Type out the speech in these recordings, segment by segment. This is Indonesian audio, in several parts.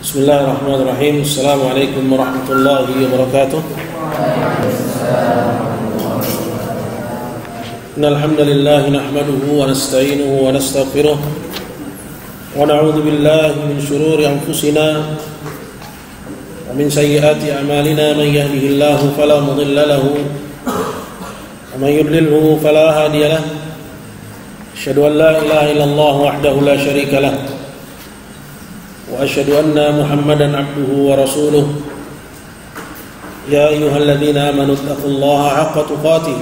Bismillahirrahmanirrahim. Assalamualaikum warahmatullahi wabarakatuh. Innal hamdalillah nahmaduhu wa nasta'inuhu wa nastaghfiruh wa na'udzu billahi min shururi anfusina wa min sayyiati a'malina. Man yahdihillahu fala mudilla lahu wa man yudlilhu fala hadiya lahu. Asyhadu an la ilaha illallah wahdahu la syarika lahu wa asyhadu anna Muhammadan abduhu wa rasuluh. Ya ayyuhalladzina amanu taqullaha haqqa tuqatih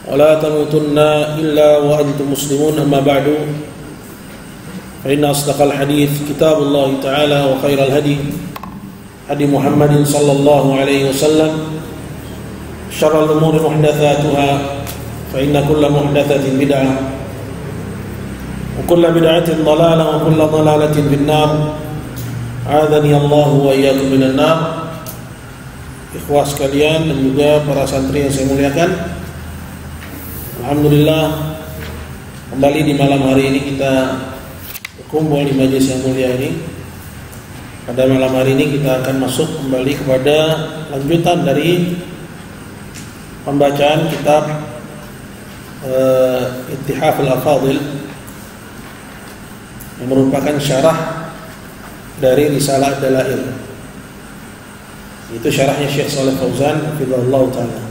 wa la tamutunna illa wa antum muslimun. Amma ba'du, fa inna asdaqal hadits kitabullah ta'ala wa khairal hadi Muhammadin sallallahu alaihi wasallam. Syarrul umuri muhdatsatuha fa inna kulla muhdatsatin bid'ah wa kullu bid'atin dhalalah wa kullu dhalalatin finnar. A'adzani Allah wa iyyakum minan nar. Ikhwah sekalian dan juga para santri yang saya muliakan, alhamdulillah kembali di malam hari ini kita berkumpul di majelis yang mulia ini. Pada malam hari ini kita akan masuk kembali kepada lanjutan dari pembacaan kitab Ittihaful Afadil yang merupakan syarah dari Risalah Dalail. Itu syarahnya Syekh Shalih Fauzan hafizahullah ta'ala.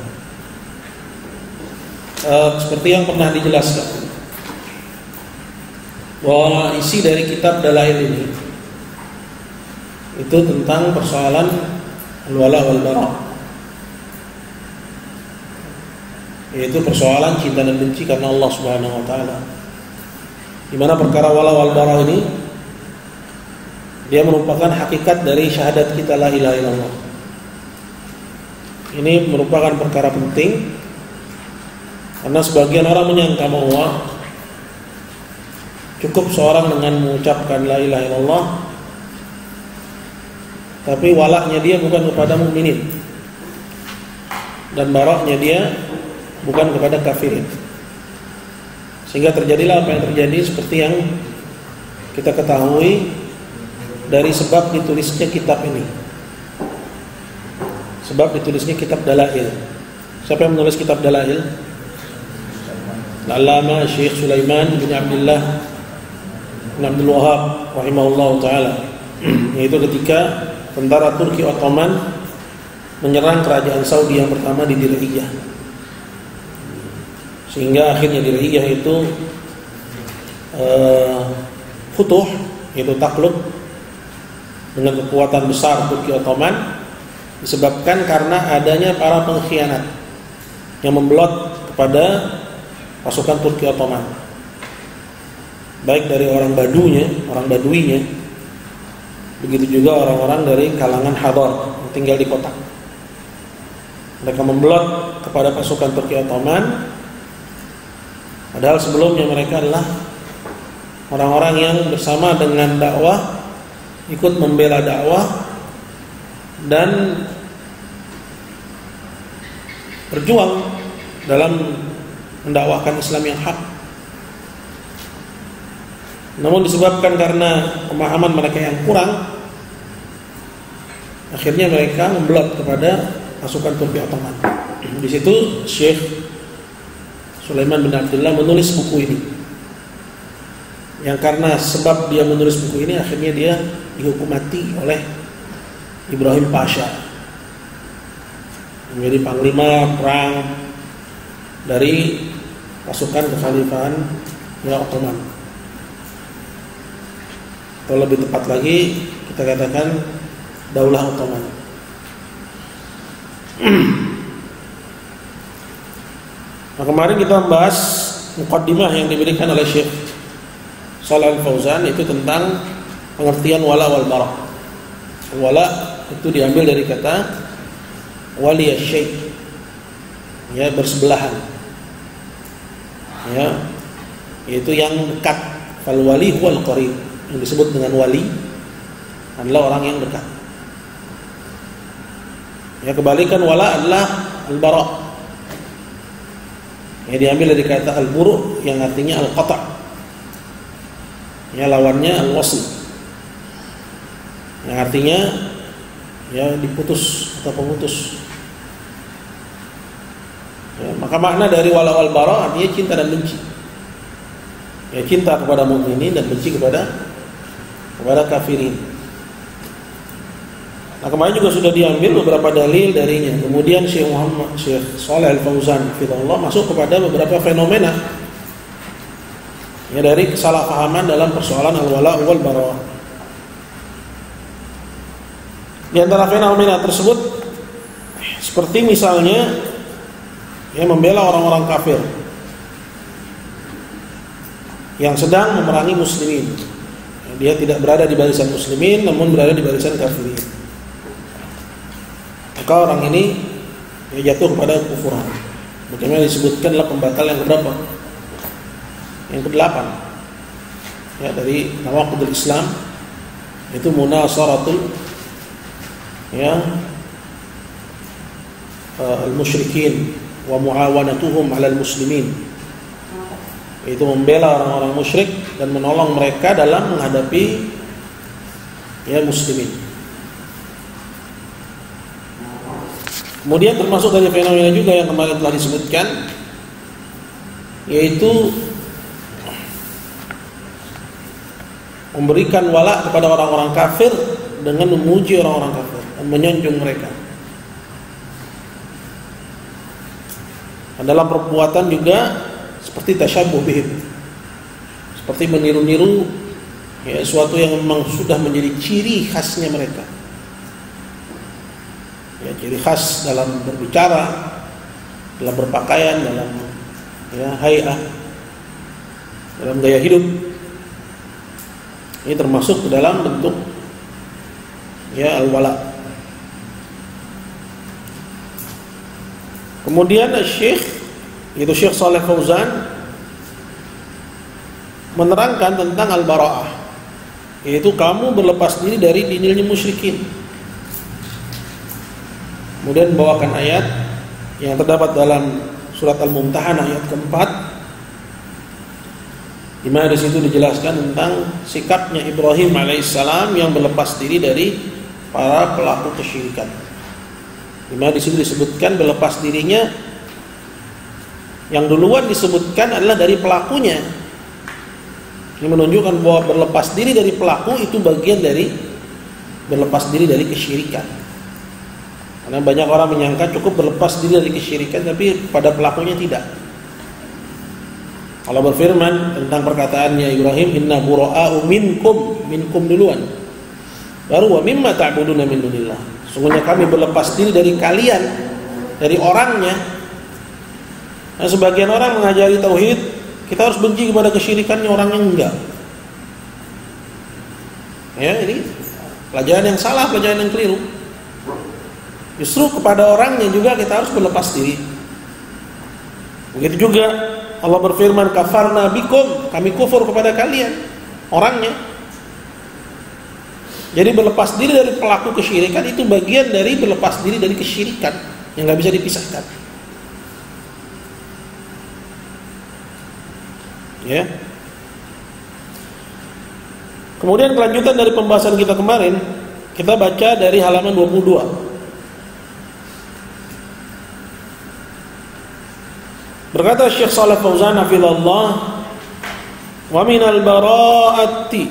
Seperti yang pernah dijelaskan bahwa isi dari kitab Dalail ini itu tentang persoalan al-wala wal bara', yaitu persoalan cinta dan benci karena Allah Subhanahu wa taala. Di mana perkara wala wal bara ini dia merupakan hakikat dari syahadat kita la ilaha illallah. Ini merupakan perkara penting karena sebagian orang menyangka bahwa cukup seorang dengan mengucapkan la ilaha illallah tapi walaknya dia bukan kepada mukminin dan baraknya dia bukan kepada kafirin, sehingga terjadilah apa yang terjadi seperti yang kita ketahui dari sebab ditulisnya kitab ini. Sebab ditulisnya kitab Dalail. Siapa yang menulis kitab Dalail? Al-Allama Syekh Sulaiman bin Abdullah bin Abdul Wahhab rahimahullah ta'ala. Yaitu ketika tentara Turki Ottoman menyerang kerajaan Saudi yang pertama di Diriyah, sehingga akhirnya Diriyah itu futuh, yaitu takluk dengan kekuatan besar Turki Ottoman, disebabkan karena adanya para pengkhianat yang membelot kepada pasukan Turki Ottoman, baik dari orang Baduinya, begitu juga orang-orang dari kalangan Hadar yang tinggal di kota. Mereka membelot kepada pasukan Turki Ottoman, padahal sebelumnya mereka adalah orang-orang yang bersama dengan dakwah, ikut membela dakwah dan berjuang dalam mendakwahkan Islam yang hak. Namun disebabkan karena pemahaman mereka yang kurang, akhirnya mereka membelot kepada pasukan Turki Ottoman. Di situ Syekh Sulaiman bin Abdullah menulis buku ini. Yang karena sebab dia menulis buku ini, akhirnya dia dihukum mati oleh Ibrahim Pasha, menjadi panglima perang dari pasukan kekhalifahan Ottoman. Atau lebih tepat lagi kita katakan Daulah Ottoman. Nah, kemarin kita membahas muqaddimah yang diberikan oleh Syekh Shalih Fauzan, itu tentang pengertian wala wal bara. Wala itu diambil dari kata wali syai', ya, bersebelahan, ya, yaitu yang dekat. Fal wali huwal qarib, yang disebut dengan wali adalah orang yang dekat. Ya, kebalikan wala adalah al bara, yang diambil dari kata al-buru yang artinya al-qata', ya, lawannya al-wasl. yang artinya ya diputus atau pemutus. Ya, maka makna dari wala wal bara artinya cinta dan benci. Ya, cinta kepada mukminin dan benci kepada kafirin. Nah, kemarin juga sudah diambil beberapa dalil darinya. Kemudian Syekh Shalih Al-Fauzan hafizahullah masuk kepada beberapa fenomena ya dari kesalahpahaman dalam persoalan al-wala wal bara. Di antara fenomena tersebut seperti misalnya ya membela orang-orang kafir yang sedang memerangi muslimin. Dia tidak berada di barisan muslimin namun berada di barisan kafirin. Maka orang ini ya jatuh kepada kekufuran. Bagaimana disebutkan adalah pembatal yang keberapa? Yang ke-8. Ya, dari nawaqidul Islam itu munasaratul ya al-musyrikin wa muawanatuhum 'alal muslimin. Itu membela orang-orang musyrik dan menolong mereka dalam menghadapi ya muslimin. Kemudian termasuk dari fenomena juga yang kemarin telah disebutkan, yaitu memberikan wala kepada orang-orang kafir dengan memuji orang-orang kafir dan menyanjung mereka. Dan dalam perbuatan juga seperti tasyabbuh bihim, seperti meniru-niru ya sesuatu yang memang sudah menjadi ciri khasnya mereka. Ya, ciri khas dalam berbicara, dalam berpakaian, dalam ya hay'ah, dalam gaya hidup. Ini termasuk ke dalam bentuk ya al-wala. Kemudian Syekh Shalih Fauzan menerangkan tentang al-bara'ah, yaitu kamu berlepas diri dari dinilnya musyrikin. Kemudian membawakan ayat yang terdapat dalam surat Al-Mumtahanah ayat keempat, di mana di situ dijelaskan tentang sikapnya Ibrahim alaihissalam yang berlepas diri dari para pelaku kesyirikan. Di mana di situ disebutkan berlepas dirinya, yang duluan disebutkan adalah dari pelakunya. Ini menunjukkan bahwa berlepas diri dari pelaku itu bagian dari berlepas diri dari kesyirikan. Karena banyak orang menyangka cukup berlepas diri dari kesyirikan, tapi pada pelakunya tidak. Allah berfirman tentang perkataannya Ibrahim, inna bura'a'u minkum duluan, baru wa mimma ta'buduna min dunillah. Sungguhnya kami berlepas diri dari kalian, dari orangnya. Nah, sebagian orang mengajari tauhid, kita harus benci kepada kesyirikannya, orangnya enggak. Ya, ini pelajaran yang salah, pelajaran yang keliru. Justru kepada orangnya juga kita harus berlepas diri. Begitu juga Allah berfirman, kafarna bikum, kami kufur kepada kalian, orangnya. Jadi berlepas diri dari pelaku kesyirikan itu bagian dari berlepas diri dari kesyirikan yang nggak bisa dipisahkan. Ya. Kemudian kelanjutan dari pembahasan kita kemarin, kita baca dari halaman 22. Berkata Syekh Shalih Fauzan hafizahullah, wa minal bara'ati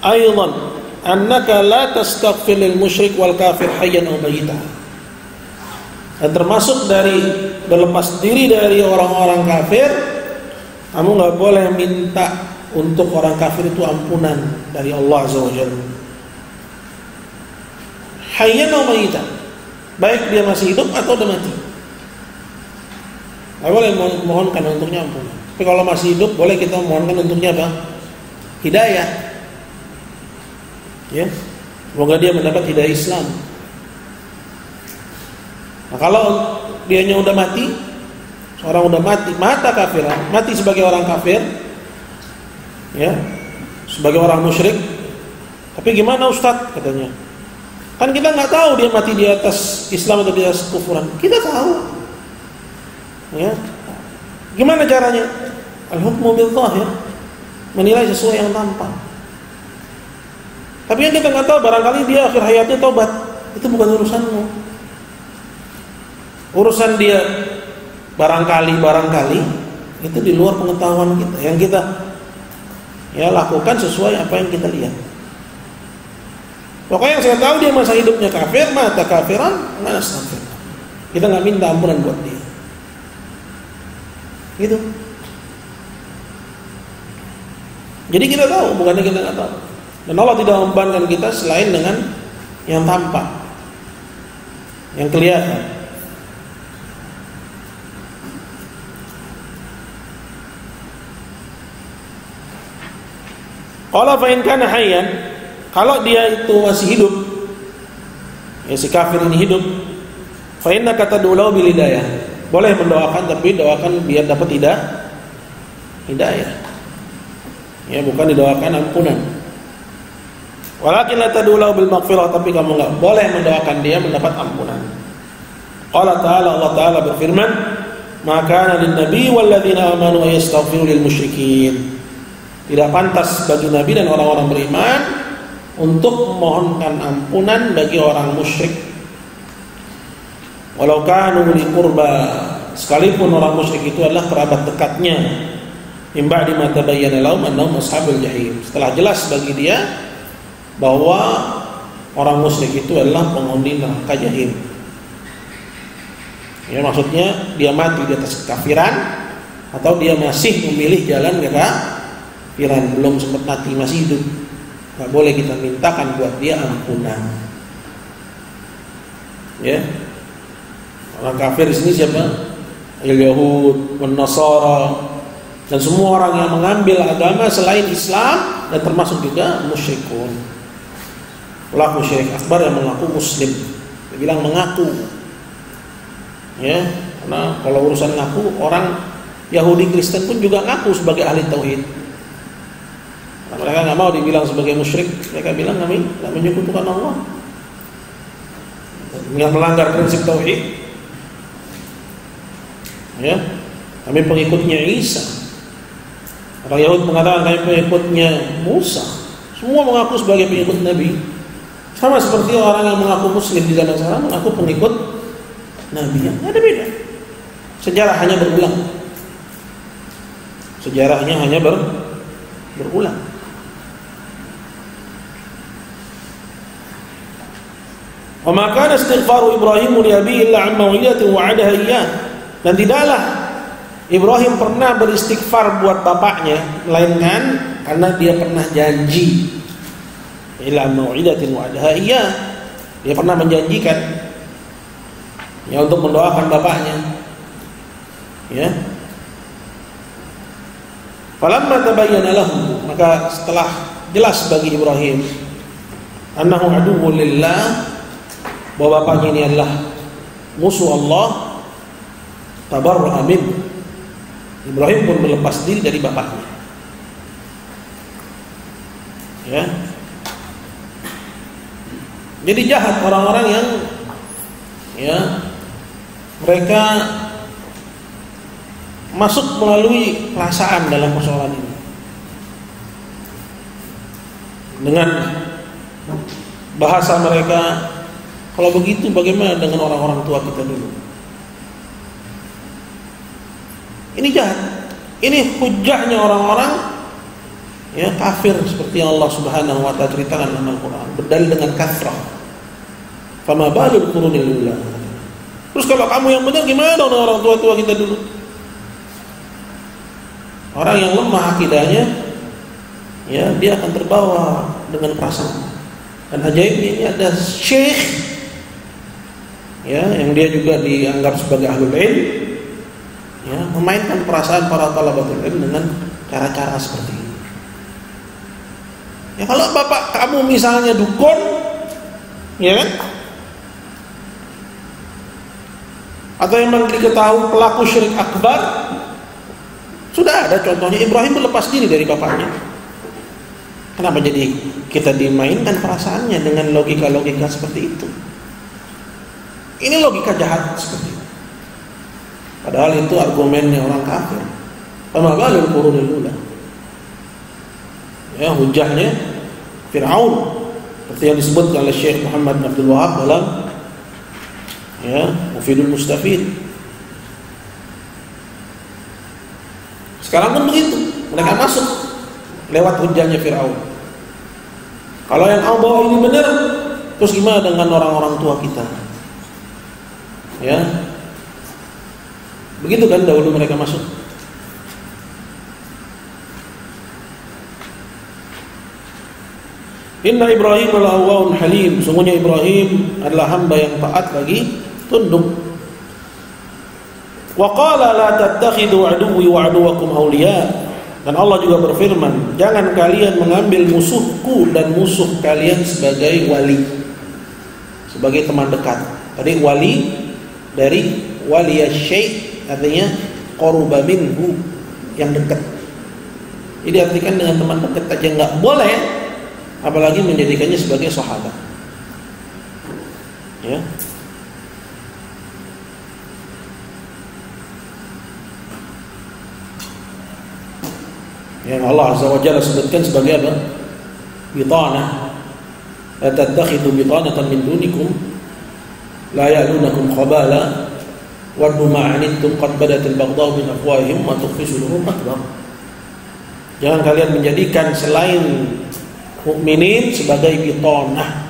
aidan annaka la tastaghfir lil musyrik wal kafir hayyan aw mayyitan. Dan termasuk dari berlepas diri dari orang-orang kafir, kamu enggak boleh minta untuk orang kafir itu ampunan dari Allah Azza wa Jalla. Hayyan aw mayyitan, baik dia masih hidup atau sudah mati. Tidak boleh mohonkan untuknya ampun. Tapi kalau masih hidup, boleh kita mohonkan untuknya apa? Hidayah. Ya, semoga dia mendapat hidayah Islam. Nah, kalau dianya udah mati, seorang udah mati, mati sebagai orang kafir, ya, sebagai orang musyrik. Tapi gimana Ustaz? Katanya. Kan kita nggak tahu dia mati di atas Islam atau di atas kufuran. Kita tahu. Ya. Gimana caranya? Al-hukmu bil zahir, menilai sesuai yang tampak. Tapi yang kita nggak tahu, barangkali dia akhir hayatnya taubat. Itu bukan urusanmu. Urusan dia barangkali itu di luar pengetahuan kita. Yang kita lakukan sesuai apa yang kita lihat. Pokoknya yang saya tahu dia masa hidupnya kafir, mata kafiran, mana sampai. Kita nggak minta ampunan buat dia. Gitu. Jadi kita tahu, bukannya kita nggak tahu. Dan Allah tidak membebankan kita selain dengan yang tampak, yang kelihatan. Qala fa in kana hayyan, kalau dia itu masih hidup, si kafir ini hidup, fa innaka tad'u bil hidayah. Boleh mendoakan, tapi doakan biar dapat hidayah. Ya, bukan didoakan ampunan. Walakin la tad'u bil maghfirah, tapi kamu enggak boleh mendoakan dia mendapat ampunan. Qala ta'ala, Allah Ta'ala berfirman, "Ma kana lin-nabi wal ladzina amanu yastaghfiru lil musyrikin." Tidak pantas bagi Nabi dan orang-orang beriman untuk memohonkan ampunan bagi orang musyrik. Walau kanu li qurba, sekalipun orang musyrik itu adalah kerabat dekatnya. Min ba'di ma tabayyana lahum annahum ashabul jahim. Setelah jelas bagi dia bahwa orang musyrik itu adalah penghuni neraka jahim. Ya, maksudnya dia mati di atas kekafiran atau dia masih memilih jalan kekafiran, belum sempat mati, masih hidup. Nggak boleh kita mintakan buat dia ampunan. Ya, orang kafir di sini siapa? Al-Yahud, An-Nasara, dan semua orang yang mengambil agama selain Islam, dan termasuk juga musyrikun. Pelaku syirik akbar yang mengaku Muslim. Dia bilang mengaku. Ya, karena kalau urusan ngaku, orang Yahudi Kristen pun juga ngaku sebagai ahli tauhid. Mereka nggak mau dibilang sebagai musyrik. Mereka bilang kami nggak menyekutukan Allah, nggak melanggar prinsip tauhid. Ya, kami pengikutnya Isa. Orang Yahudi mengatakan kami pengikutnya Musa. Semua mengaku sebagai pengikut Nabi. Sama seperti orang yang mengaku Muslim di zaman sekarang mengaku pengikut Nabi. Yang ada beda. Sejarah hanya berulang. Sejarahnya hanya berulang. Wa ma kana istighfaru Ibrahim li abihi illa 'an maw'idatin wa'adaha iyyah. Dan tidaklah Ibrahim pernah beristighfar buat bapaknya melainkan karena dia pernah janji. Illa 'an maw'idatin wa'adaha iyyah. Dia pernah menjanjikan untuk mendoakan bapaknya. Ya. Falamma tabayyana lahu, maka setelah jelas bagi Ibrahim annahu aduwwun lillah, bahwa bapaknya ini adalah musuh Allah, tabarra'a min, Ibrahim pun melepas diri dari bapaknya. Ya. Jadi jahat orang-orang yang mereka masuk melalui perasaan dalam persoalan ini. Dengan bahasa mereka, kalau begitu bagaimana dengan orang-orang tua kita dulu? Ini jahat. Ini hujahnya orang-orang kafir seperti yang Allah Subhanahu wa taala ceritakan dalam Al-Qur'an, berdalil dengan kasrah. Fama balul qurunil ula. Terus kalau kamu yang benar, gimana dengan orang tua-tua kita dulu? Orang yang lemah akidahnya, dia akan terbawa dengan perasaan. Dan ajaibnya ini ada syekh, yang dia juga dianggap sebagai ahlul ilm, memainkan perasaan para talabatul ilm dengan cara-cara seperti ini. Ya, kalau bapak kamu misalnya dukun, ya kan? Atau memang diketahui pelaku syirik akbar, sudah ada contohnya. Ibrahim berlepas diri dari bapaknya. Kenapa jadi kita dimainkan perasaannya dengan logika-logika seperti itu? Ini logika jahat seperti itu. Padahal itu argumennya orang kafir. Fama balul qurunil ula. Ya, hujahnya Fir'aun seperti yang disebutkan oleh Syekh Muhammad bin Abdul Wahab dalam Mufidul Mustafid. Sekarang pun begitu, mereka masuk lewat hujahnya Fir'aun. Kalau yang Allah bawa ini benar, terus gimana dengan orang-orang tua kita? Ya, begitu kan dahulu mereka masuk. Inna Ibrahim al-awwahun halim. Sungguhnya Ibrahim adalah hamba yang taat lagi tunduk. Wa qala la tattakhidhu aduwwi wa aduwwakum awliya. Dan Allah juga berfirman, jangan kalian mengambil musuhku dan musuh kalian sebagai wali, sebagai teman dekat. Tadi wali dari waliyasy, artinya qaruba minhu, yang dekat. Jadi artikan dengan teman dekat aja enggak boleh, apalagi menjadikannya sebagai sahabat. Ya. Yang Allah Azza wa Jalla sebutkan sebagai apa? Bitanah. La tattakhidhu bitanatan min dunikum la ya'lunakum khabala waddu ma 'anittum qad badatil baghdha'u min afwahihim wa tukhfi sudurhum akbar. Jangan kalian menjadikan selain mukminin sebagai bitanah.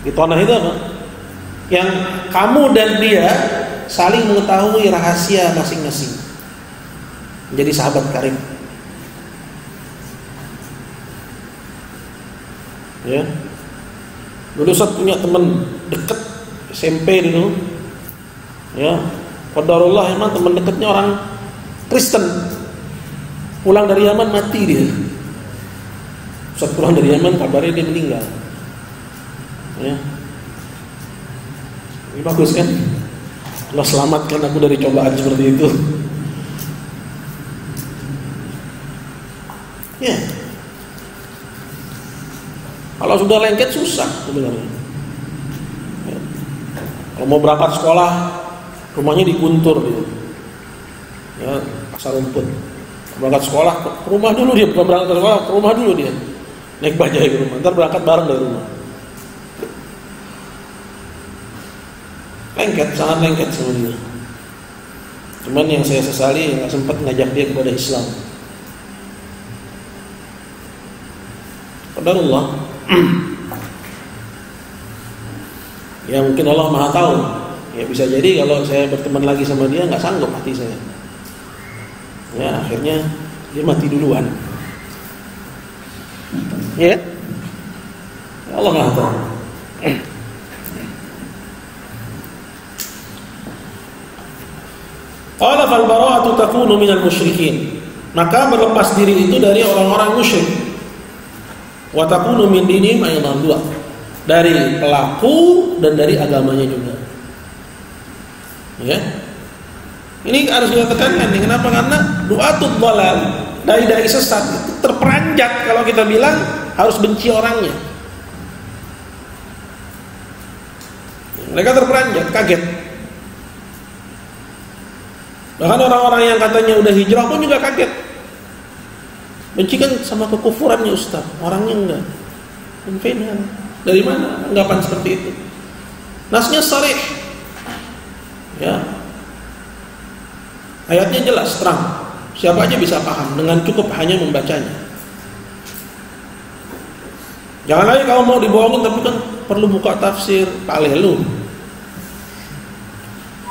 Bitanah itu apa? Yang kamu dan dia saling mengetahui rahasia masing-masing. Menjadi sahabat karib. Ya. Dulu Ustaz punya teman dekat SMP dulu. Ya. Qadarullah emang teman dekatnya orang Kristen. Pulang dari Yaman mati dia. Ustaz pulang dari Yaman kabarnya dia meninggal. Ya. Ini bagus kan? Allah selamatkan aku dari cobaan seperti itu. Ya. Kalau sudah lengket susah sebenarnya. Ya. Kalau mau berangkat sekolah, rumahnya di Guntur gitu. Ya, pasar rumput. Berangkat sekolah ke rumah dulu dia, bukan berangkat sekolah, ke rumah dulu dia. Naik bajai ke rumah, ntar berangkat bareng dari rumah. Lengket, sangat lengket sebenarnya. Cuman yang saya sesali nggak sempat ngajak dia kepada Islam. Qadarullah. Ya mungkin Allah Maha tahu. Ya bisa jadi kalau saya berteman lagi sama dia nggak sanggup hati saya. Ya akhirnya dia mati duluan. Ya, Allah Maha tahu. Qala fal bara'atu takunu minal musyrikin. Maka berlepas diri itu dari orang-orang musyrik. Wa takunu min dinihim aidan, dua. Dari pelaku dan dari agamanya juga. Ya. Ini harus kita tekankan nih. Kenapa? Karena du'atul dhalal, dai-dai sesat itu terperanjat kalau kita bilang harus benci orangnya. Mereka terperanjat, kaget. Bahkan orang-orang yang katanya udah hijrah pun juga kaget. Benci kan sama kekufurannya Ustaz, orangnya enggak. Konfinan. Dari mana anggapan seperti itu? Nasnya sharih. Ya. Ayatnya jelas, terang. Siapa aja bisa paham dengan cukup hanya membacanya. Jangan lagi kalau mau dibohongin tapi kan perlu buka tafsir, palelu.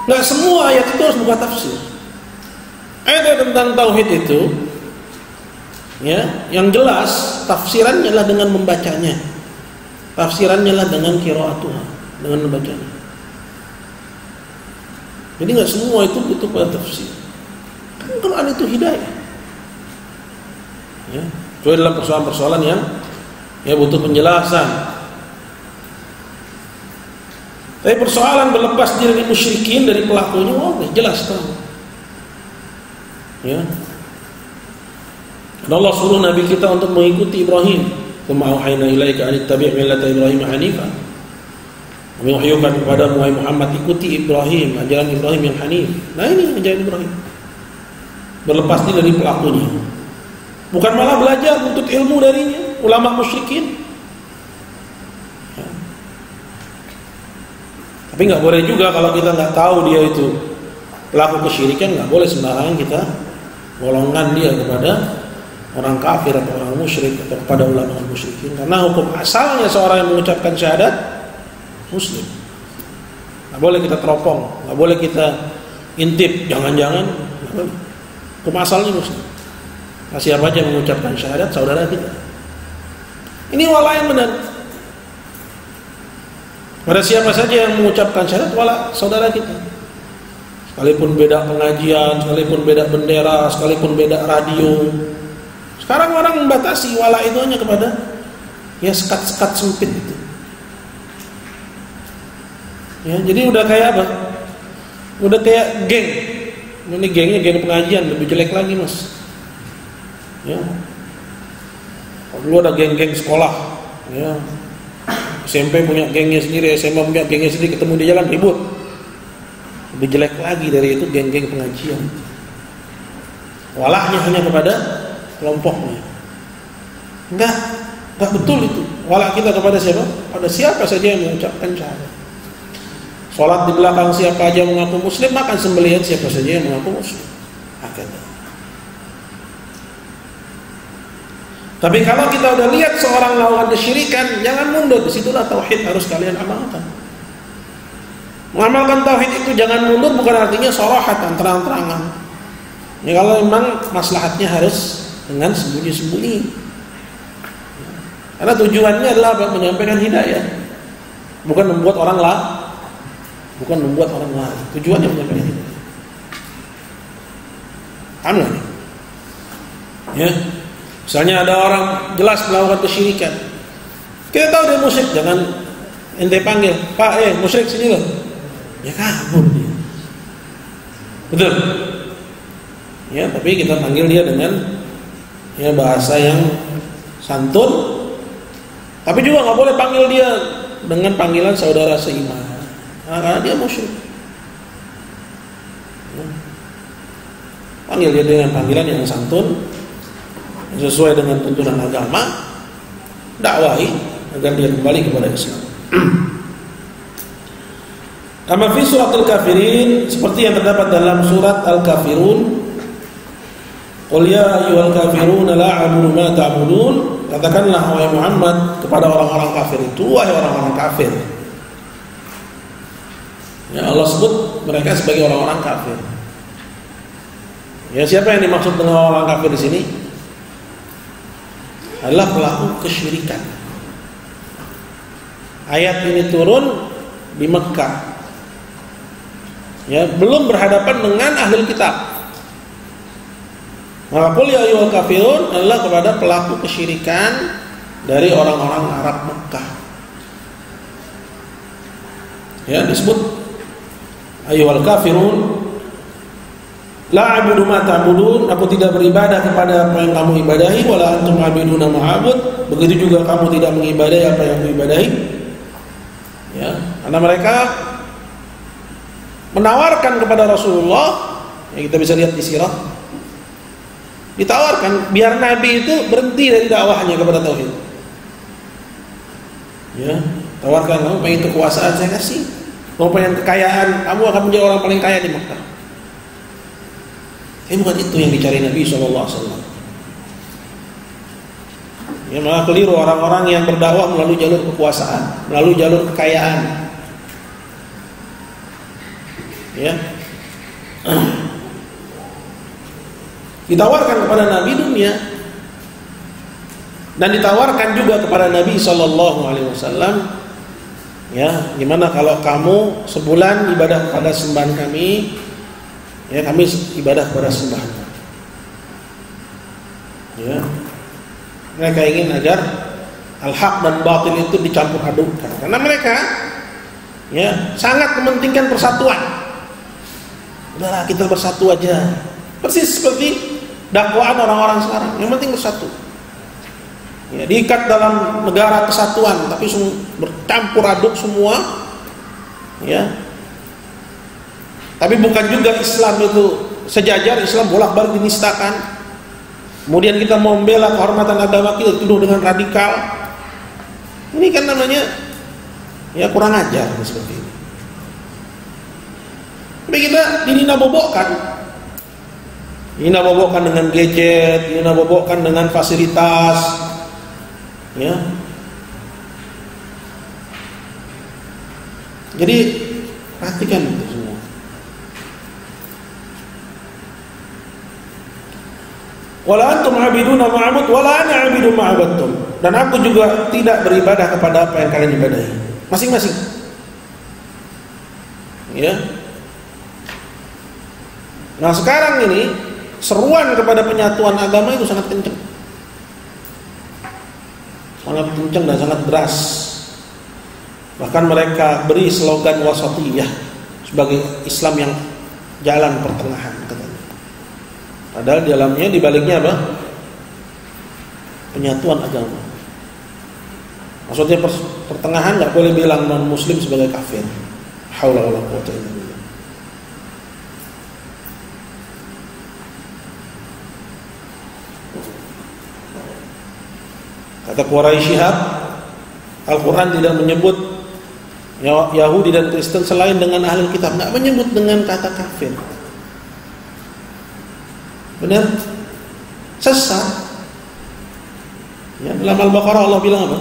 Nggak semua ayat itu harus buka tafsir. Ayat tentang tauhid itu, ya, yang jelas tafsirannya lah dengan membacanya. Tafsirannya lah dengan qiraatuha, dengan membacanya. Jadi nggak semua itu butuh pada tafsir. Kan Quran itu hidayah. Ya, itu adalah persoalan-persoalan yang ya butuh penjelasan. Tapi persoalan berlepas diri dari musyrikin, dari pelakunya, oh jelas tahu. Ya. Dan Allah suruh Nabi kita untuk mengikuti Ibrahim. Tsumma auhayna ilaika an ittabi' millata Ibrahim hanifa. Kami wahyukan kepada Muhammad, ikuti Ibrahim, ajaran Ibrahim yang hanif. Nah ini ajaran Ibrahim. Berlepas diri dari pelakunya. Bukan malah belajar, menuntut ilmu darinya. Ulama musyrikin Tapi nggak boleh juga kalau kita nggak tahu dia itu pelaku kesyirikan, nggak boleh sembarangan kita golongkan dia kepada orang kafir atau orang musyrik atau kepada ulama musyrikin, karena hukum asalnya seorang yang mengucapkan syahadat muslim. Nggak boleh kita teropong, nggak boleh kita intip, jangan-jangan. Hukum asalnya muslim. Nah, siapa aja yang mengucapkan syahadat saudara kita. Ini wala yang benar. Pada siapa saja yang mengucapkan syahadat wala saudara kita. Sekalipun beda pengajian, sekalipun beda bendera, sekalipun beda radio. Sekarang orang membatasi wala itu hanya kepada ya sekat-sekat sempit itu. Ya, jadi udah kayak apa? Udah kayak geng. Ini gengnya geng pengajian, lebih jelek lagi, Mas. Ya. Dulu ada geng-geng sekolah, ya. SMP punya gengnya sendiri, SMA punya gengnya sendiri, ketemu di jalan ribut. Lebih jelek lagi dari itu geng-geng pengajian. Walaknya hanya kepada kelompoknya. Enggak betul itu. Walak kita kepada siapa? Pada siapa saja yang mengucapkan syahadat. Sholat di belakang siapa aja mengaku muslim, makan sembelihan siapa saja yang mengaku muslim. Akhirnya. Tapi kalau kita udah lihat seorang lawan kesyirikan, jangan mundur. Disitulah tauhid harus kalian amalkan. Mengamalkan tauhid itu jangan mundur bukan artinya sorahatan, terang-terangan. Ya, kalau memang maslahatnya harus dengan sembunyi-sembunyi. Karena tujuannya adalah menyampaikan hidayah, bukan membuat orang lain. Tujuannya menyampaikan hidayah. Amin. Ya. Misalnya ada orang jelas melakukan kesyirikan, kita tahu dia musyrik, jangan ente panggil, Pak, musyrik sini loh. Ya kabur dia. Betul. Ya, tapi kita panggil dia dengan ya bahasa yang santun. Tapi juga nggak boleh panggil dia dengan panggilan saudara seiman, karena dia musyrik. Ya. Panggil dia dengan panggilan yang santun, sesuai dengan tuntunan agama, dakwahi agar dia kembali kepada Islam. Amma fi surat Al-Kafirin, seperti yang terdapat dalam surat Al-Kafirun, qul ya ayyuhal kafirun la a'budu ma ta'budun, katakanlah wahai Muhammad kepada orang-orang kafir itu, wahai orang-orang kafir. Ya, Allah sebut mereka sebagai orang-orang kafir. Ya, siapa yang dimaksud dengan orang kafir di sini? Adalah pelaku kesyirikan. Ayat ini turun di Mekah. Ya, belum berhadapan dengan ahli kitab. Maka qul ya ayyuhal kafirun adalah kepada pelaku kesyirikan dari orang-orang Arab Mekah. Ya, disebut ayyuhal kafirun la a'budu ma ta'budun, aku tidak beribadah kepada apa yang kamu ibadahi, wala antum a'buduna ma'abud, begitu juga kamu tidak mengibadahi apa yang aku ibadahi. Ya, karena mereka menawarkan kepada Rasulullah, yang kita bisa lihat di sirah, ditawarkan biar Nabi itu berhenti dari dakwahnya kepada tauhid. Ya, tawarkan, kamu pengen kekuasaan saya kasih, kamu pengen kekayaan, kamu akan menjadi orang paling kaya di Makkah. Tapi bukan itu yang dicari Nabi SAW. Ya, malah keliru orang-orang yang berdakwah melalui jalur kekuasaan, melalui jalur kekayaan. Ya, ditawarkan kepada Nabi dunia, dan ditawarkan juga kepada Nabi SAW. Ya, gimana kalau kamu sebulan ibadah pada sembahan kami? Ya, kami ibadah pada sembahan. Ya, mereka ingin agar al-haq dan batil itu dicampur adukkan, karena mereka ya sangat mementingkan persatuan. Udahlah, kita bersatu aja. Persis seperti dakwaan orang-orang sekarang, yang penting bersatu. Ya, diikat dalam negara kesatuan, tapi bercampur aduk semua. Ya. Tapi bukan juga Islam itu sejajar, Islam bolak-balik dinistakan. Kemudian kita mau membela kehormatan agama kita tuduh dengan radikal. Ini kan namanya ya kurang ajar seperti ini. Tapi kita dinabobokkan. Dinabobokkan dengan gadget, dinabobokkan dengan fasilitas, ya. Jadi perhatikan itu semua. Wala antum abiduna ma'bud wala ana abidu ma'badtum. Dan aku juga tidak beribadah kepada apa yang kalian ibadahi. Masing-masing. Ya. Nah, sekarang ini seruan kepada penyatuan agama itu sangat kencang. Sangat kencang dan sangat deras. Bahkan mereka beri slogan wasatiyah sebagai Islam yang jalan pertengahan katanya. Padahal di dalamnya, di baliknya apa? Penyatuan agama. Maksudnya pertengahan, nggak boleh bilang non muslim sebagai kafir. Haula wala quwwata illa billah. Kata Quraisy Syihab, Al-Quran tidak menyebut Yahudi dan Kristen selain dengan ahli kitab, nggak menyebut dengan kata kafir. Benar? Sesat. Ya, dalam Al-Baqarah Allah bilang apa?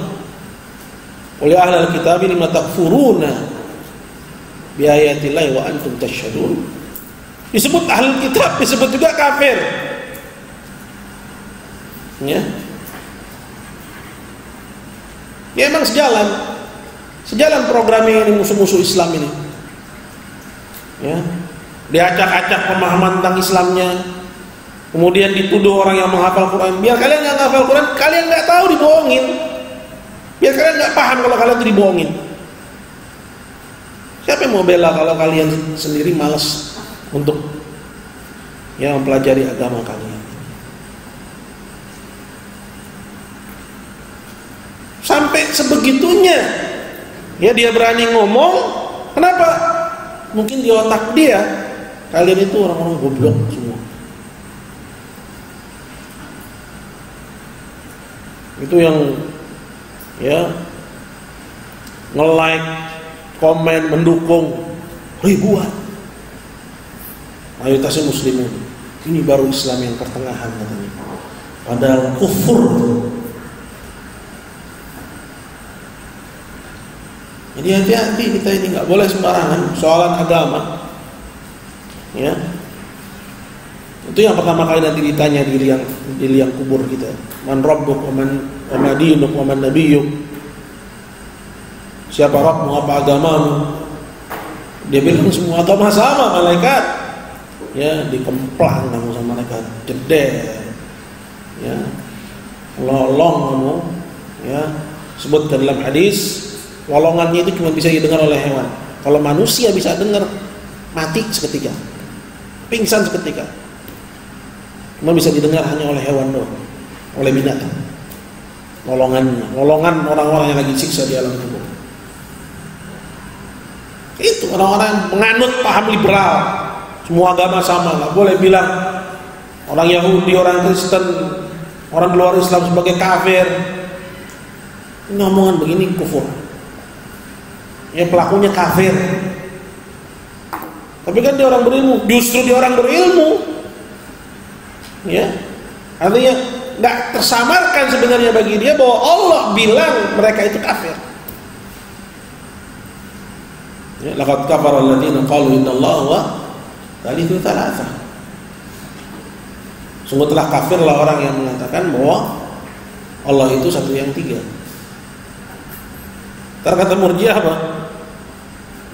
Oleh ahli kitab lima takfuruna bi ayatillahi wa antum tasyhadun. Disebut ahli kitab, disebut juga kafir. Ya. Ya emang sejalan programnya ini musuh-musuh Islam ini. Ya. Diacak-acak pemahaman tentang Islamnya. Kemudian dituduh orang yang menghafal Quran. Biar kalian nggak menghafal Quran, kalian nggak tahu dibohongin. Biar kalian nggak paham kalau kalian itu dibohongin. Siapa yang mau bela kalau kalian sendiri malas untuk mempelajari agama kalian? Sampai sebegitunya ya dia berani ngomong. Kenapa? Mungkin di otak dia kalian itu orang-orang goblok semua. Itu yang nge-like, komen, mendukung ribuan. Mayoritasnya muslimin. Ini baru Islam yang pertengahan katanya. Padahal kufur. Jadi hati-hati kita ini, nggak boleh sembarangan soalan agama. Ya, itu yang pertama kali nanti ditanya di liang kubur kita. Man rabbuk wa ma dinuk wa man nabiyyuk. Siapa Rabbmu, apa agamamu? Dia bilang semua agama sama, malaikat. Ya, dikemplang kamu sama malaikat, jeder. Ya, lolong kamu. Ya, sebutkan dalam hadis. Lolongannya itu cuma bisa didengar oleh hewan. Kalau manusia bisa dengar, mati seketika, pingsan seketika. Cuma bisa didengar hanya oleh hewan doang, oleh binatang. Lolongan orang-orang yang lagi siksa di alam kubur. Itu orang-orang menganut paham liberal, semua agama sama, nggak boleh bilang orang Yahudi, orang Kristen, orang luar Islam sebagai kafir. Ini omongan begini kufur. Yang pelakunya kafir. Tapi kan dia orang berilmu. Justru dia orang berilmu. Ya, artinya nggak tersamarkan sebenarnya bagi dia bahwa Allah bilang mereka itu kafir. Ya, laqad kafara alladziina qalu innallaha huwa thalithu tsalatsah. Sungguh telah kafirlah orang yang mengatakan bahwa Allah itu satu yang tiga. Kata Murji'ah apa?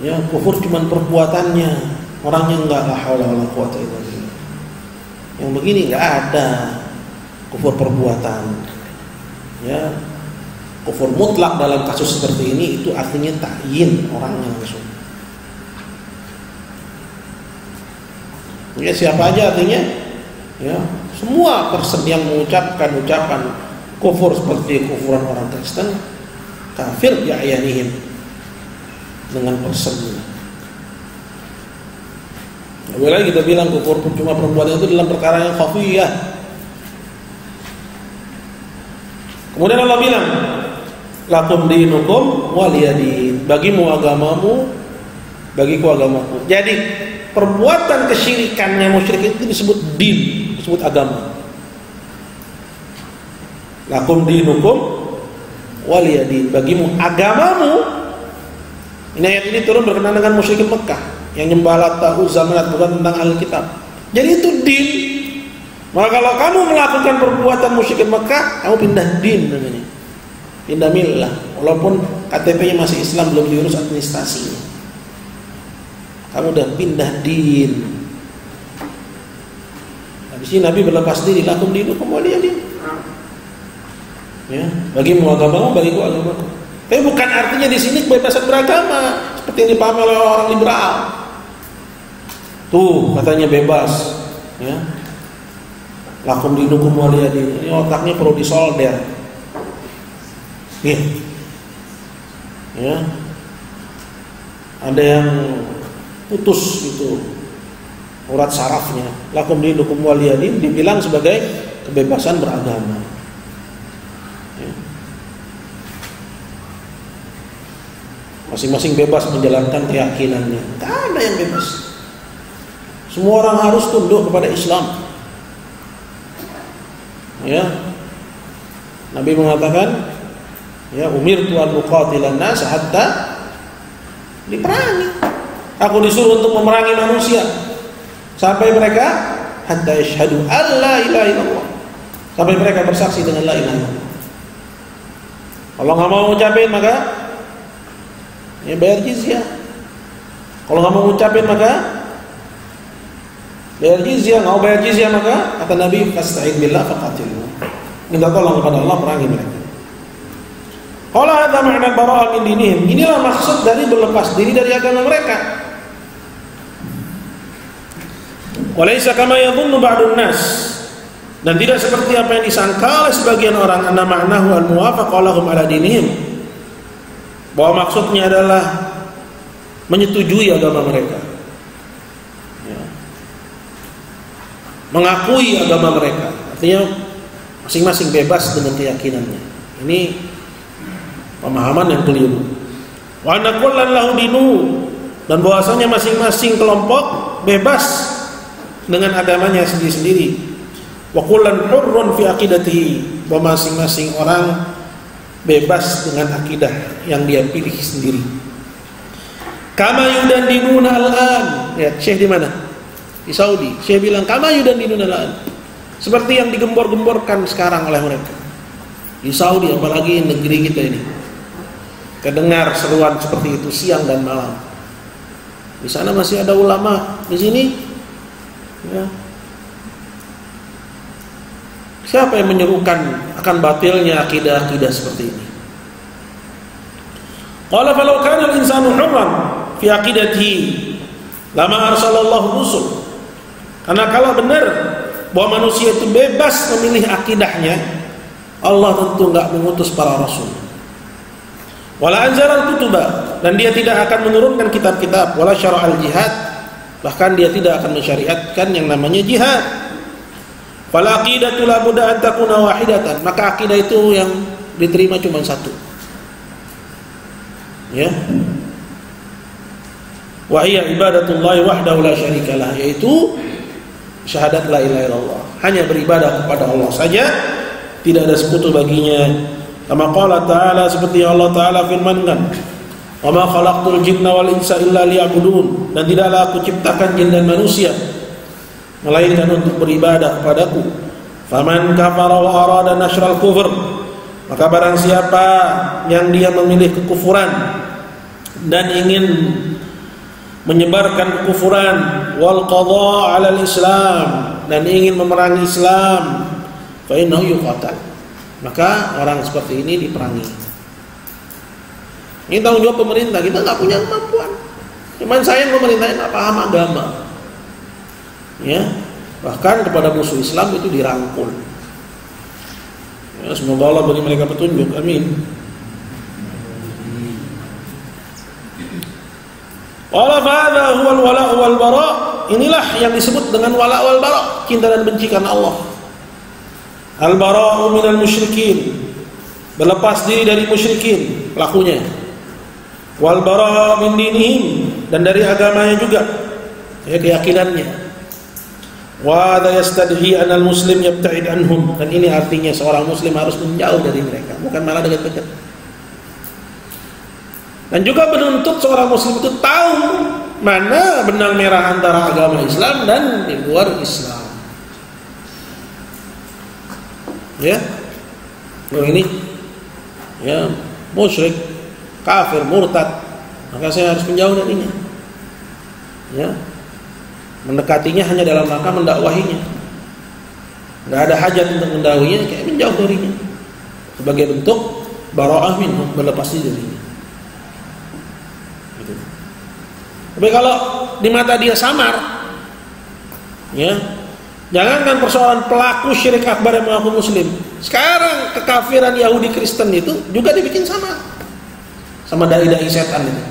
Ya, kufur cuma perbuatannya, orangnya enggak. La haula wala quwwata illa billah. Yang begini enggak ada kufur perbuatan. Ya, kufur mutlak dalam kasus seperti ini itu artinya ta'yin orangnya langsung. Ya, siapa aja artinya? Ya, semua person yang mengucapkan ucapan kufur seperti kufuran orang Kristen, kafir bi'ayanihim, dengan persennya. Boleh kita bilang kufur cuma perbuatan itu dalam perkara yang khafiyah. Kemudian Allah bilang, lakum dinukum waliyadin. Bagimu agamamu, bagiku agamaku. Jadi perbuatan kesyirikannya musyrik itu disebut din, disebut agama. Lakum dinukum waliyadin, bagimu agamamu. Ini ayat ini turun berkenaan dengan musyrikin Mekah yang nyembah Lata, Uzza, Manat, bukan tentang Alkitab. Jadi itu din. Maka kalau kamu melakukan perbuatan musyrikin Mekah, kamu pindah din namanya. Pindah millah, walaupun KTP-nya masih Islam, belum diurus administrasinya. Kamu udah pindah din. Habis ini Nabi berlepas diri, lakum dinukum waliyadin. Ya, bagimu agamamu, bagiku agamaku. Tapi bukan artinya di sini kebebasan beragama seperti yang dipahami oleh orang liberal. Tuh katanya bebas, ya. Lakum dinukum waliyadin. Ini otaknya perlu disolder. Nih, ya. Ada yang putus itu urat sarafnya. Lakum dinukum waliyadin dibilang sebagai kebebasan beragama. Masing-masing bebas menjalankan keyakinannya. Tak ada yang bebas. Semua orang harus tunduk kepada Islam. Ya, Nabi mengatakan, ya umirtu an uqatilan nas hatta, diperangi. Aku disuruh untuk memerangi manusia sampai mereka hatta yashhadu alla ilaha illallah, sampai mereka bersaksi dengan la ilaha illallah. Kalau nggak mau ucapin maka ya bayar jizyah. Kalau nggak mau ngucapin maka bayar jizyah. Nggak mau bayar jizyah maka kata Nabi fasta'in billah faqatilu, minta tolong kepada Allah, perangi mereka. Qala hadza ma'na al-bara'ah min dinihim. Inilah maksud dari berlepas diri dari agama mereka. Walaysa kama yadhunnu ba'dun nas, dan tidak seperti apa yang disangka oleh sebagian orang, anna ma'nahu al-muwafaqah lahum ala dinihim, bahwa maksudnya adalah menyetujui agama mereka, ya. Mengakui agama mereka, artinya masing-masing bebas dengan keyakinannya. Ini pemahaman yang keliru. Wa anna kullan lahu dinuhu, dan bahwasanya masing-masing kelompok bebas dengan agamanya sendiri-sendiri. Wa kullan hurrun fi aqidatihi, bahwa masing-masing orang bebas dengan akidah yang dia pilih sendiri. Kama yudandinuna al-an. Ya, Syekh di mana? Di Saudi. Syekh bilang kama yudandinuna al-an, seperti yang digembor-gemborkan sekarang oleh mereka di Saudi, apalagi negeri kita ini. Kedengar seruan seperti itu siang dan malam. Di sana masih ada ulama, di sini ya. Siapa yang menyerukan akan batilnya akidah-akidah seperti ini? Qala falau kana al-insanu hurran fi aqidatihi lama arsalallahu rusul. Karena kalau benar bahwa manusia itu bebas memilih akidahnya, Allah tentu enggak mengutus para rasul. Wala anzalal kutuba, dan dia tidak akan menurunkan kitab-kitab, wala syara'al jihad, bahkan dia tidak akan mensyariatkan yang namanya jihad. Fal aqidatu la budda an takuna wahidatan, maka akidah itu yang diterima cuma satu. Ya. Wa hiya ibadatullah wahdahu la syarikalah, yaitu syahadat la ilaha illallah, hanya beribadah kepada Allah saja, tidak ada sekutu baginya. Kama qala ta'ala, seperti Allah Ta'ala firmankan, wa ma khalaqtul jinna wal insa illa liya'budun, dan tidaklah aku ciptakan jin dan manusia melainkan untuk beribadah kepadaku. Faman kafara wa arada nasyral kufur, maka barang siapa yang dia memilih kekufuran dan ingin menyebarkan kekufuran, wal qadha 'ala al-islam, dan ingin memerangi Islam, fa innahu yuqatal, maka orang seperti ini diperangi. Ini tanggung jawab pemerintah, kita nggak punya kemampuan. Cuman sayang pemerintahnya nggak paham agama. Ya, bahkan kepada musuh Islam itu dirangkul. Ya, semoga Allah bagi mereka petunjuk. Amin. Wala fa'adha huwal wala' wal bara'. Inilah yang disebut dengan wala' wal bara', cinta dan benci karena Allah. Al bara'u minal musyrikin, berlepas diri dari musyrikin pelakunya. Wal bara' min dinihim, dan dari agamanya juga. ya, keyakinannya. Wa hadha yastadhi an al-muslim yabta'id anhum, dan ini artinya seorang muslim harus menjauh dari mereka, bukan malah dekat-dekat. Dan juga menuntut seorang muslim itu tahu mana benang merah antara agama Islam dan di luar Islam. Ya, ini ya musyrik, kafir, murtad, maka saya harus menjauh darinya. Ya, mendekatinya hanya dalam rangka mendakwahinya. Nggak ada hajat untuk mendakwahinya, kayak menjauh darinya sebagai bentuk bara'ah minhu, berlepas diri darinya. Gitu. Tapi kalau di mata dia samar, ya, jangankan persoalan pelaku syirik akbar yang mengaku muslim, sekarang kekafiran Yahudi Kristen itu juga dibikin sama dai-dai setan itu.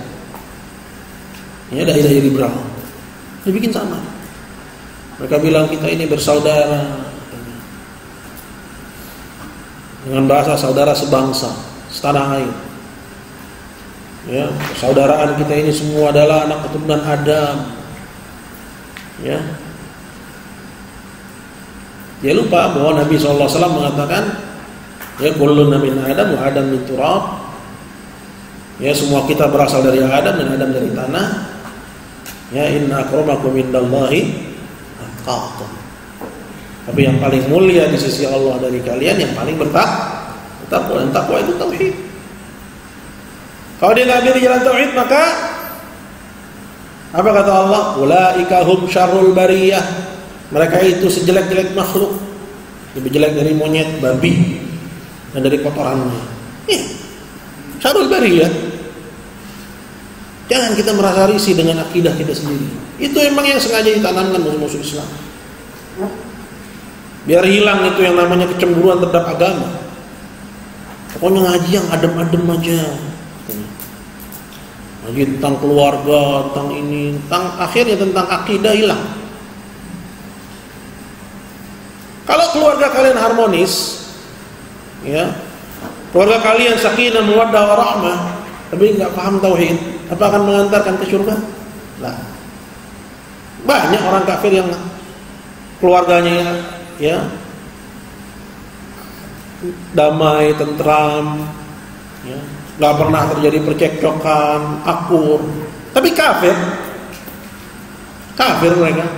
Ya, dai-dai liberal dibikin sama. Mereka bilang kita ini bersaudara dengan bahasa saudara sebangsa, setanah air. Ya, persaudaraan kita ini semua adalah anak keturunan Adam. Ya, dia lupa bahwa Nabi SAW mengatakan, ya, kullun min Adam wa Adam min turab. Ya, semua kita berasal dari Adam dan Adam dari tanah. Ya, inna akramakum indallahi atqakum. Tapi yang paling mulia di sisi Allah dari kalian yang paling bertakwa. Dan takwa itu tauhid. Kalau dia nggak di jalan tauhid, maka apa kata Allah? Ulaika hum syarrul bariyah. Mereka itu sejelek-jelek makhluk, lebih jelek dari monyet, babi, dan dari kotorannya. Syarrul bariyah. Jangan kita merasa risih dengan akidah kita sendiri. Itu emang yang sengaja ditanamkan musuh-musuh Islam. Biar hilang itu yang namanya kecemburuan terhadap agama. Pokoknya ngaji yang adem-adem aja. Ngaji tentang keluarga, tentang ini, tentang akhirnya tentang akidah hilang. Kalau keluarga kalian harmonis, ya, keluarga kalian sakinah, mawaddah, warahmah, tapi nggak paham tauhid, apa akan mengantarkan ke surga? Lah, banyak orang kafir yang keluarganya, ya, damai, tentram, ya, nggak pernah terjadi percekcokan, akur, tapi kafir mereka,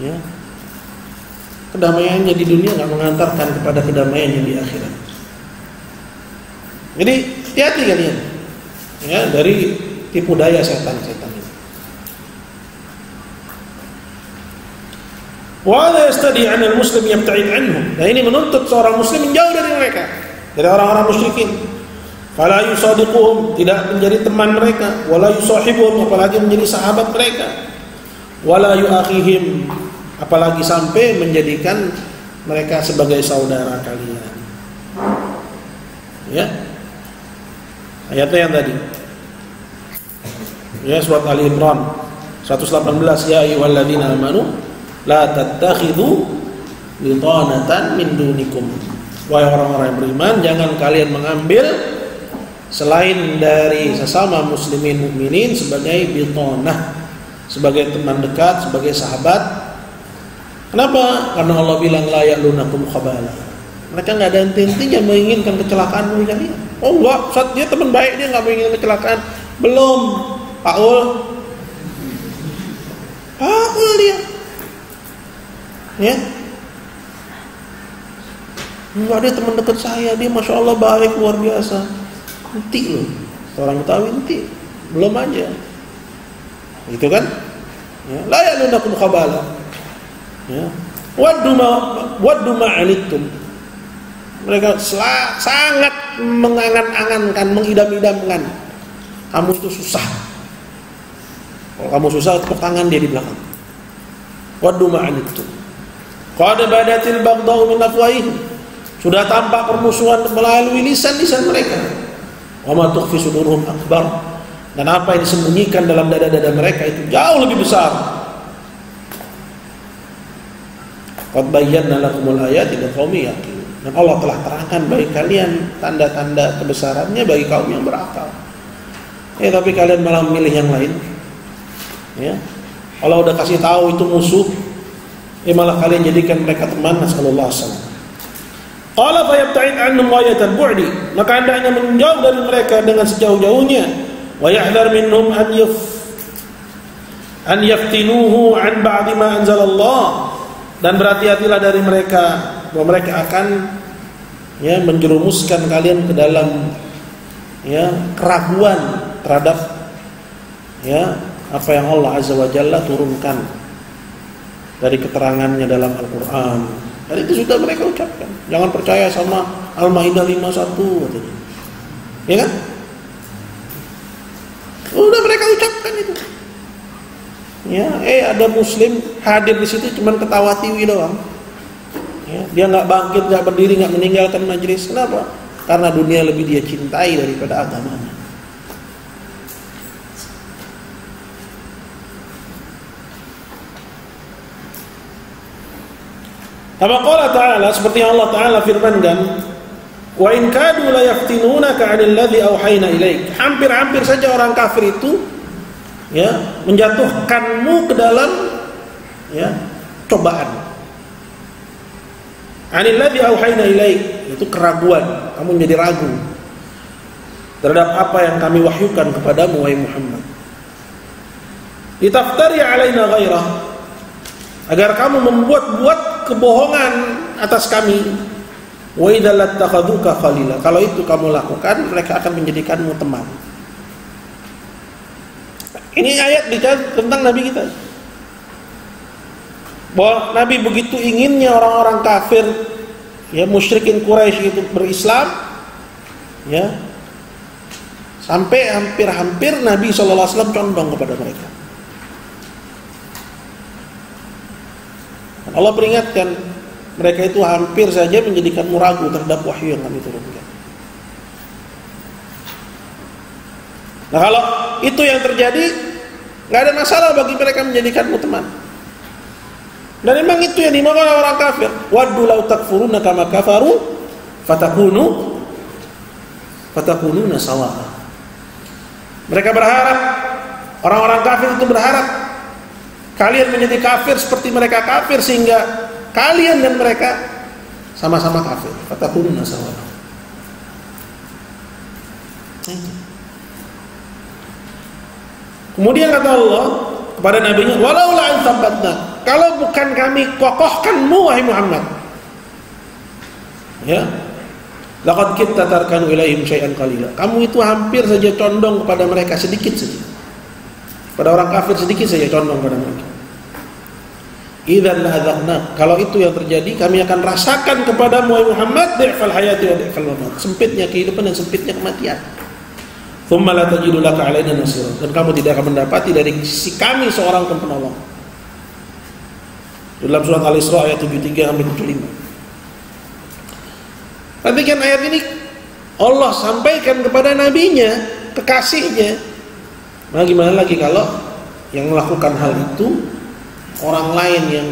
ya. Kedamaiannya di dunia nggak mengantarkan kepada kedamaiannya di akhirat. Jadi hati-hati kalian, ya, dari tipu daya setan-setan itu. Wa la yastadi 'an al-muslim yabta'id anhum. Nah, ini menuntut seorang muslim menjauh dari mereka, dari orang-orang musyrikin. Fala yusadiquhum, tidak menjadi teman mereka, wala yusahibuhum, apalagi menjadi sahabat mereka. Wala yu'akhihim, apalagi sampai menjadikan mereka sebagai saudara kalian. Ya. Ayatnya yang tadi. Ya, surat Ali Imran 118, ya ayyuhalladzina amanu la tattakhidhu bitanatan min dunikum. Wahai orang-orang yang beriman, jangan kalian mengambil selain dari sesama muslimin mukminin sebagai bitanah, sebagai teman dekat, sebagai sahabat. Kenapa? Karena Allah bilang la ya'lunakum khabala. Mereka nggak ada intinya menginginkan kecelakaan bagi kalian. Oh enggak, saat dia teman baik, dia nggak menginginkan kecelakaan. Belum, Paul dia, ya. Enggak, dia teman dekat saya, dia masya Allah baik luar biasa. Enti loh, orang Betawi enti, belum aja. Itu kan? Ya, la ya'lunakum khabala. Ya. Waddu ma'anittum. Mereka sangat mengangan-angankan, mengidam-idamkan kamu itu susah. Kalau kamu susah, tepuk tangan dia di belakang. Waddu ma'anittum. Qad badatil baghdau min afwahihim. Sudah tampak permusuhan melalui lisan-lisan mereka. Wa ma tukhfi sudurhum akbar. Dan apa yang disembunyikan dalam dada-dada mereka itu jauh lebih besar. Qad bayyana lakumul ayati liqaumin yaqilun. Dan Allah telah terangkan bagi kalian tanda-tanda kebesarannya bagi kaum yang berakal. Tapi kalian malah memilih yang lain. Ya. Allah udah kasih tahu itu musuh, malah kalian jadikan mereka teman. Nasallallahu alaihi wasallam. Qala fa yabta'id anhum ghayatan bu'di, maka hendaknya menjauh dari mereka dengan sejauh-jauhnya. Wa yahdhar minhum an yaftinuhu an ba'di ma anzalallah, dan berhati-hatilah dari mereka bahwa mereka akan menjerumuskan kalian ke dalam keraguan terhadap apa yang Allah Azza wa Jalla turunkan dari keterangannya dalam Al-Quran. Dan itu sudah mereka ucapkan. Jangan percaya sama Al-Maidah 51 katanya. Ya kan? Udah mereka ucapkan itu. Ada muslim hadir di situ cuman ketawa tiwi doang. Dia nggak bangkit, nggak berdiri, nggak meninggalkan majelis. Kenapa? Karena dunia lebih dia cintai daripada agamanya. Kama qala ta'ala, seperti Allah Ta'ala firmankan, wa in kadu la yaftinunaka 'anil ladzi auhayna ilaik. Hampir-hampir saja orang kafir itu menjatuhkanmu ke dalam cobaan. 'Anil ladzi auhayna ilaik, itu keraguan, kamu menjadi ragu terhadap apa yang kami wahyukan kepadamu wahai Muhammad. Litaftari 'alaina ghairah, agar kamu membuat-buat kebohongan atas kami. Wa idza lattakhaduka khalila, kalau itu kamu lakukan, mereka akan menjadikanmu teman. Ini ayat bicara tentang Nabi kita, bahwa Nabi begitu inginnya orang-orang kafir, musyrikin Quraisy itu berislam, sampai hampir-hampir Nabi SAW condong kepada mereka. Allah peringatkan, mereka itu hampir saja menjadikanmu ragu terhadap wahyu yang kami turunkan. Nah, kalau itu yang terjadi, nggak ada masalah bagi mereka menjadikanmu teman. Dan memang itu yang dimau oleh orang kafir. Waddu law takfuruna kama kafaru fatakununa sawa'a. Mereka berharap, orang-orang kafir itu berharap kalian menjadi kafir seperti mereka kafir, sehingga kalian dan mereka sama-sama kafir. Fatakununa sawa'a. Kemudian kata Allah kepada nabinya, walau la antabatna, kalau bukan kami kokohkanmu wahai Muhammad, laqad kitta tarkanu ilaihim syai'an qalila, kamu itu hampir saja condong kepada mereka sedikit saja, pada orang kafir sedikit saja condong pada mereka. Idzan la adzaqna, kalau itu yang terjadi, kami akan rasakan kepadamu wahai Muhammad dhi'fal hayati wa dhi'fal mamat, sempitnya kehidupan dan sempitnya kematian. Tsumma la tajidu laka 'alaina nasira, dan kamu tidak akan mendapati dari sisi kami seorang pun penolong. Dalam surat Al-Isra ayat 73 sampai 75. Perhatikan ayat ini, Allah sampaikan kepada nabinya, kekasihnya. Nah, gimana lagi kalau yang melakukan hal itu orang lain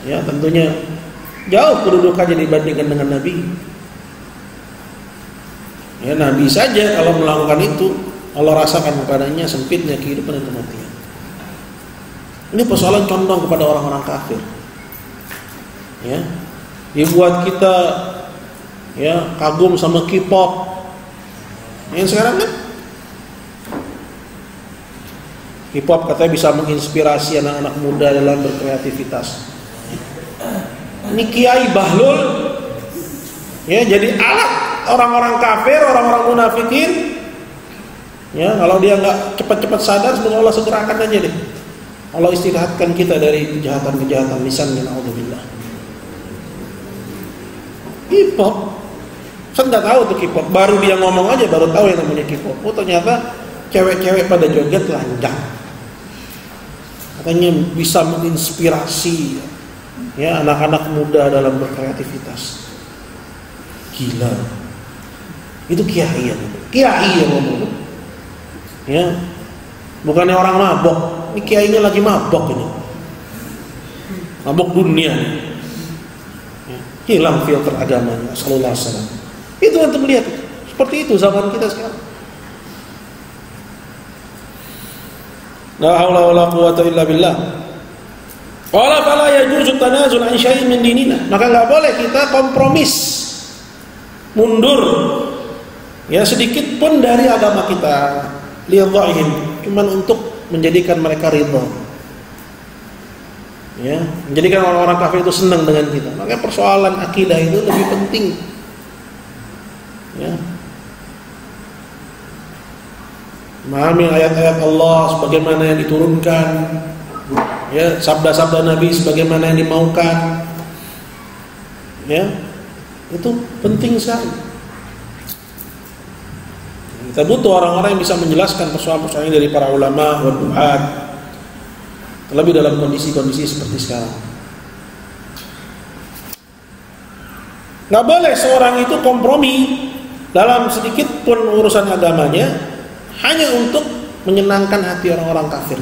yang tentunya jauh kedudukannya dibandingkan dengan Nabi. Nabi saja kalau melakukan itu, Allah rasakan kepadanya sempitnya kehidupan dan kematian. Ini persoalan condong kepada orang-orang kafir. Dibuat kita kagum sama K-pop. Yang sekarang kan K-pop katanya bisa menginspirasi anak-anak muda dalam berkreativitas. Ini Kiai Bahlul jadi alat orang-orang kafir, orang-orang munafikin. Kalau dia nggak cepat-cepat sadar, semoga Allah segerakan aja deh. Allah istirahatkan kita dari kejahatan-kejahatan lisan dan naudzubillah. K-pop, saya nggak tahu tuh K-pop. Baru dia ngomong aja, baru tahu yang namanya K-pop. Oh, ternyata cewek-cewek pada joget telanjang. Katanya bisa menginspirasi anak-anak muda dalam berkreativitas. Gila. Itu kiai yang ngomong. Bukannya orang mabok. Ini kiainya lagi mabok ini. Mabok dunia. Hilang filter agamanya. Sallallahu alaihi wasallam. Itu untuk melihat. Seperti itu zaman kita sekarang. La haula wala quwwata illa billah. Qala fala yajuzu tanazul an syai'in min dinina. Maka enggak boleh kita kompromis, mundur ya sedikit pun dari agama kita, liyadha'ihim, cuma untuk menjadikan mereka ridha. Ya, menjadikan orang-orang kafir itu senang dengan kita. Makanya persoalan akidah itu lebih penting. Ya. Memahami ayat-ayat Allah sebagaimana yang diturunkan, ya, sabda-sabda Nabi sebagaimana yang dimaukan. Ya. Itu penting sekali. Kita butuh orang-orang yang bisa menjelaskan persoalan-persoalan ini dari para ulama wa du'at, terlebih dalam kondisi-kondisi seperti sekarang. Nggak boleh seorang itu kompromi dalam sedikit pun urusan agamanya hanya untuk menyenangkan hati orang-orang kafir.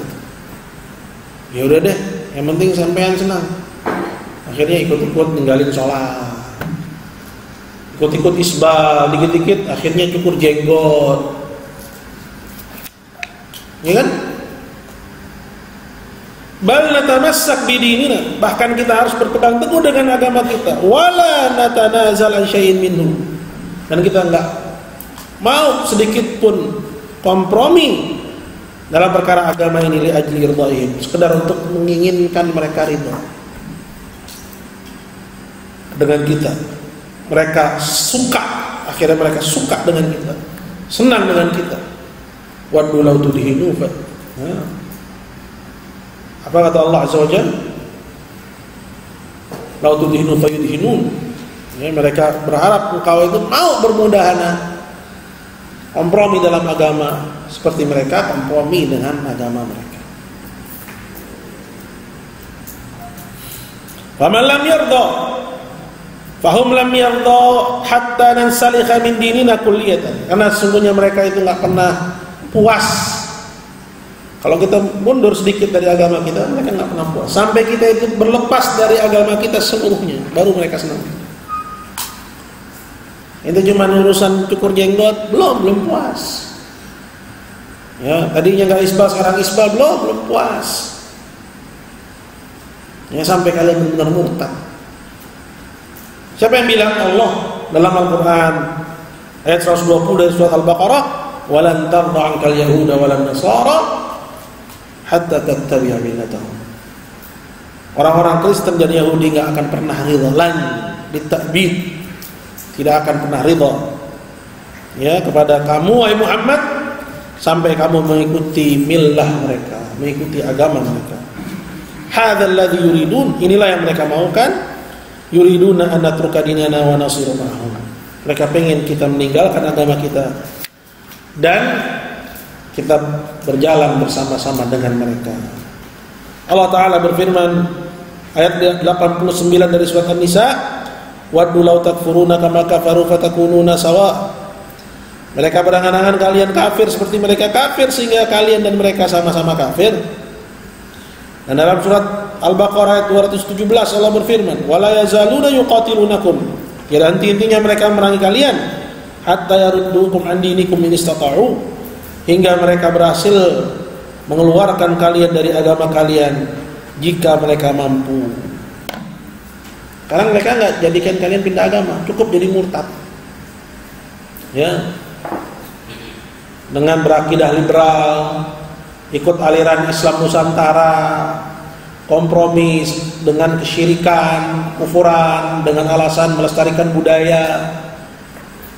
Ya udah deh, yang penting sampean senang. Akhirnya ikut-ikut ninggalin sholat, ikut-ikut isbal, dikit-dikit akhirnya cukur jenggot, ya kan? Bal natamassak bidinina, bahkan kita harus berpegang teguh dengan agama kita. Wala natanazal an syai'in minhu, dan kita enggak mau sedikit pun kompromi dalam perkara agama ini li ajli ridhaihim, sekedar untuk menginginkan mereka ridha dengan kita. Mereka suka, akhirnya mereka suka dengan kita, senang dengan kita. Waddu law tudhinu fa. Apa kata Allah Azza wa Jalla? Law tudhinu fayudhinun. Ya, mereka berharap engkau itu mau bermudahana, kompromi dalam agama seperti mereka kompromi dengan agama mereka. Faman lam yarda fahum lam yarda hatta nansalikha min dinina kulliyatan. Karena sesungguhnya mereka itu enggak pernah puas kalau kita mundur sedikit dari agama kita. Mereka enggak pernah puas sampai kita itu berlepas dari agama kita seluruhnya, baru mereka senang. Itu cuma urusan cukur jenggot, belum puas. Ya, tadinya enggak isbal, sekarang isbal, belum puas. Ya, sampai kalian benar-benar murtad. Siapa yang bilang? Allah dalam Al-Quran ayat 120 dari surat Al-Baqarah, walan tarda 'ankal yahuda walan nasara hatta tattabi'a millatahum. Orang-orang Kristen dan Yahudi enggak akan pernah ridha, lan ditakbid, tidak akan pernah ridha ya kepada kamu wahai Muhammad sampai kamu mengikuti millah mereka, mengikuti agama mereka. Hadzal ladzi yuridun, inilah yang mereka maukan. Yuriduna an natruka dinana wa nasiru ma'ahum. Mereka pengen kita meninggalkan agama kita dan kita berjalan bersama-sama dengan mereka. Allah Ta'ala berfirman ayat 89 dari surat An-Nisa, waddu law takfuruna kama kafaru fatakununa sawa. Mereka berangan-angan kalian kafir seperti mereka kafir sehingga kalian dan mereka sama-sama kafir. Dan dalam surat Al-Baqarah ayat 217 Allah berfirman, wala yazaluna yuqatilunakum, ya intinya mereka memerangi kalian hatta yaruddukum an dinikum in istata'u, hingga mereka berhasil mengeluarkan kalian dari agama kalian jika mereka mampu. Karena mereka enggak jadikan kalian pindah agama, cukup jadi murtad. Ya. Dengan berakidah liberal, ikut aliran Islam Nusantara, kompromi dengan kesyirikan, kufuran, dengan alasan melestarikan budaya,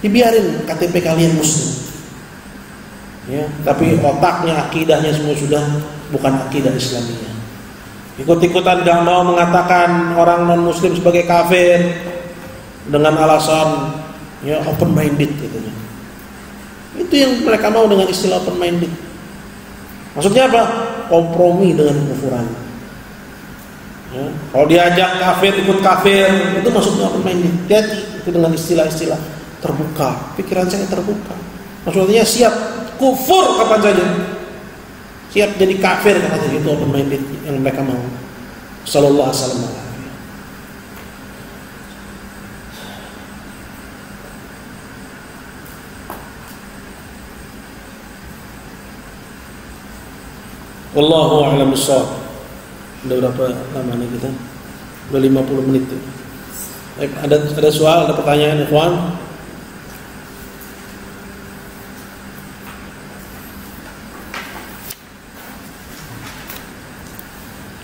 dibiarin KTP kalian muslim. Ya, tapi otaknya, akidahnya semua sudah bukan akidah Islamiyah. Ikut-ikutan gak mau mengatakan orang non muslim sebagai kafir dengan alasan ya open minded gitu. Itu yang mereka mau dengan istilah open minded. Maksudnya apa? Kompromi dengan kufuran. Ya, kalau diajak kafir ikut kafir, itu maksudnya open minded. Hati itu dengan istilah-istilah terbuka, pikiran saya terbuka. Maksudnya siap kufur kapan saja, siap jadi kafir kapan saja. Itu open minded yang mereka mau. Sallallahu alaihi wasallam. Wallahu a'lam bishawab. Udah berapa lama nih kita? Udah 50 menit. Baik, ada soal, ada pertanyaan ikhwan?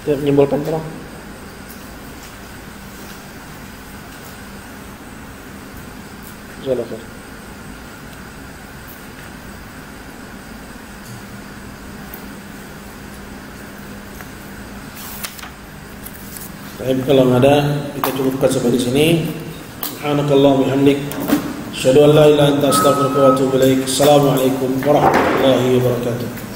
Kita menyimpulkan tolong. Silakan. Baik, kalau nggak ada, kita cukupkan sampai di sini. Subhanakallahumma bihamdik, asyhadu an la ilaha illa anta, astaghfiruka wa atubu ilaik. Assalamualaikum warahmatullahi wabarakatuh.